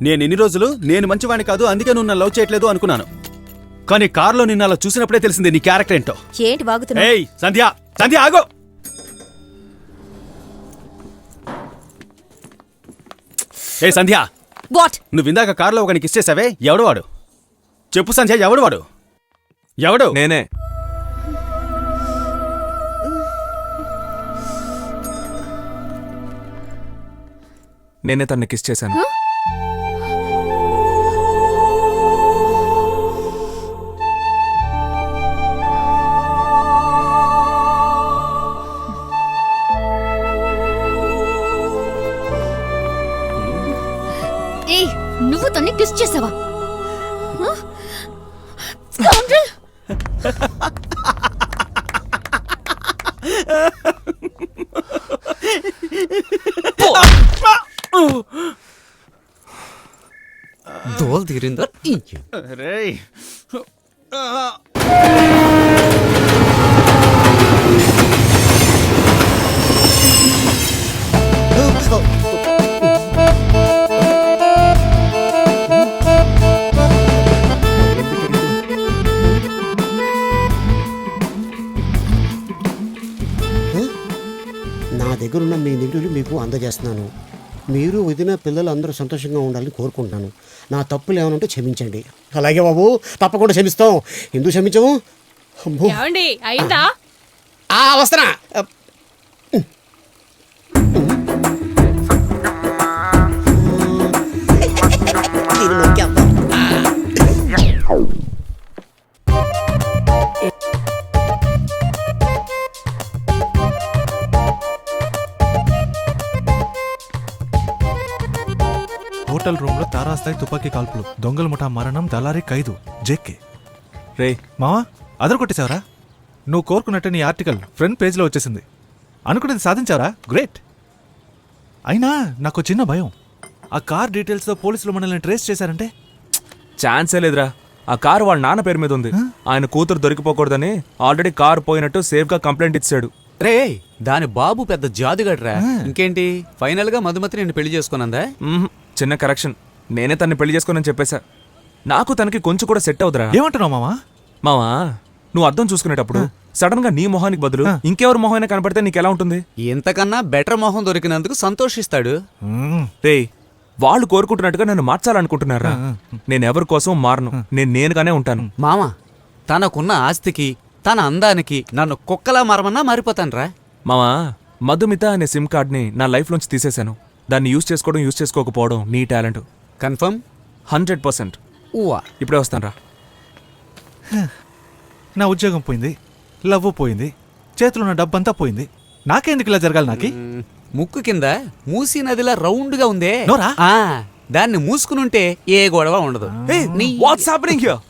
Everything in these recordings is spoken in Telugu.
నేను ఎన్ని రోజులు నేను మంచివాణ్ణి కాదు అందుకే నువ్వు నన్ను లవ్ చేయట్లేదు అనుకున్నాను. కానీ కారులో నిన్ను అలా చూసినప్పుడే తెలిసింది నీ క్యారెక్టర్ ఏంటో. ఏంటి వాగుతున్నావ్? ఏయ్ సంధ్య, సంధ్య ఆగు. ఏ సంధ్య, వాట్? నువ్వు ఇందాక కారులో ఒకనికి కిస్ చేసావే, ఎవడు వాడు? చెప్పు సంధ్య, ఎవడు వాడు? ఎవడు? నేనే. తన్ని కిస్ చేశాను. ఏయ్, నువ్వు తన్ని కిస్ చేసావా? దోల్ తీరిందా? రేయ్ నా దగ్గరున్న మీ నిధులు మీకు అందజేస్తున్నాను. మీరు వదిన పిల్లలు అందరూ సంతోషంగా ఉండాలని కోరుకుంటున్నాను. నా తప్పులు ఏమైనా ఉంటే క్షమించండి. అలాగే బాబు, తప్పకుండా క్షమిస్తాం. ఎందుకు క్షమించము? అయిందా? వస్తున్నా. హోటల్ రూమ్ లో తారాస్థాయి తుపాకీ కాల్పులు, దొంగల ముఠా మరణం, దళారీ ఖైదు, జేకే. రే మావా, అదరు కొట్టేశావరా? నువ్వు కోరుకున్నట్టు నీ ఆర్టికల్ ఫ్రంట్ పేజ్లో వచ్చేసింది. అనుకునేది సాధించావరా? గ్రేట్. అయినా నాకు చిన్న భయం, ఆ కార్ డీటెయిల్స్తో పోలీసులు మనల్ని ట్రేస్ చేశారంటే? ఛాన్సే లేదురా. ఆ కారు వాళ్ళ నాన్న పేరు మీద ఉంది. ఆయన కూతురు దొరికిపోకూడదని ఆల్రెడీ కారు పోయినట్టు సేఫ్గా కంప్లైంట్ ఇచ్చాడు. రే, దాని బాబు పెద్ద జాదుగడ్రా. ఇంకేంటి, ఫైనల్ గా మధుమతి నేను పెళ్లి చేసుకున్నందా? చిన్న కరెక్షన్, నేనే తన్ని పెళ్లి చేసుకోనని చెప్పేశా. నాకు తనకి కొంచెం కూడా సెట్ అవుతురా. ఏమంటున్నావు మావా? మావా, నువ్వు అద్దం చూసుకునేటప్పుడు సడన్ గా నీ మొహానికి బదులు ఇంకెవరి మొహం అయినా కనపడితే నీకెలా ఉంటుంది? ఇంతకన్నా బెటర్ మొహం దొరికినందుకు సంతోషిస్తాడు. రే, వాళ్ళు కోరుకుంటున్నట్టుగా నన్ను మార్చాలనుకుంటున్నారా? నేనెవరి కోసం మారను. నేనుగానే ఉంటాను. మామ, తనకున్న ఆస్తికి తన అందానికి నన్ను కుక్కలా మారమన్నా మారిపోతానురా. మావా, మధుమిత అనే సిమ్ కార్డ్ని నా లైఫ్ లోంచి తీసేశాను. దాన్ని యూజ్ చేసుకోవడం యూజ్ చేసుకోకపోవడం నీ టాలెంట్. కన్ఫర్మ్? 100%. ఇప్పుడే వస్తాను రా. నా ఉద్యోగం పోయింది, లవ్ పోయింది, చేతిలో ఉన్న డబ్బంతా పోయింది. నాకెందుకు ఇలా జరగాలి? నాకి ముక్కు కింద మూసీ నదిలా రౌండ్ గా ఉందే, నోరా? దాన్ని మూసుకునుంటే ఏ గొడవ ఉండదు. What's happening here?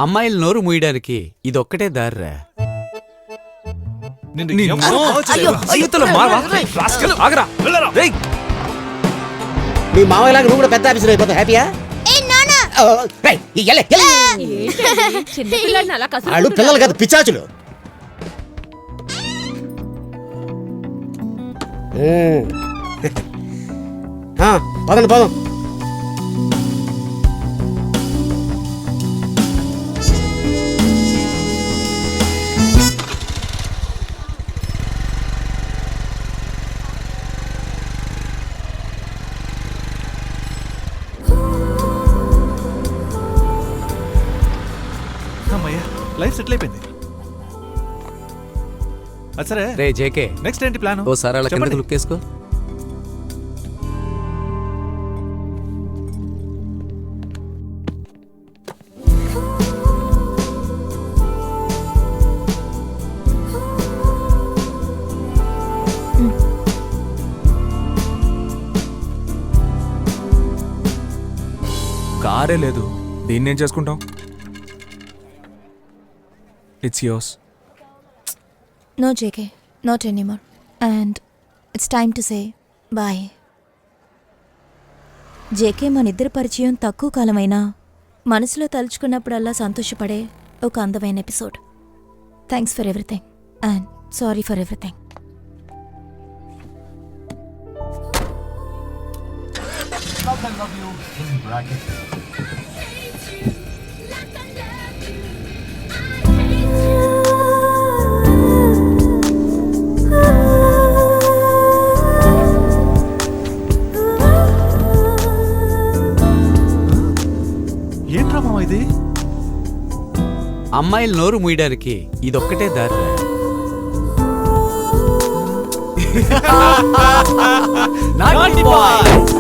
అమ్మాయిలు నోరు మూయడానికి ఇదొక్కటే దారిరా. మీ మావయ్యలాగా నువ్వు కూడా పెద్ద ఆఫీసులో అయిపోతావు. హ్యాపీయా? వాళ్ళు పిల్లలు కాదు, పిచాచులు. పదండి పదం. లైఫ్ సెటిల్ అయిపోయింది. సరే రే జేకే, నెక్స్ట్ ఏంటి ప్లాన్? ఓసారి అలా కిందకి లుక్ వేసుకో. కారే లేదు, దీన్నేం చేసుకుంటాం? It's yours. No, JK, not anymore. And it's time to say bye. JK, మనిద్దరి పరిచయం తక్కువ కాలమైనా మనసులో తలుచుకున్నప్పుడల్లా సంతోషపడే ఒక అందమైన episode. Thanks for everything and sorry for everything. ఏంట్రా మామ ఇది? అమ్మాయిలు నోరు మూయడానికి ఇదొక్కటే దారి. Naughty boy!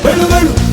Venom!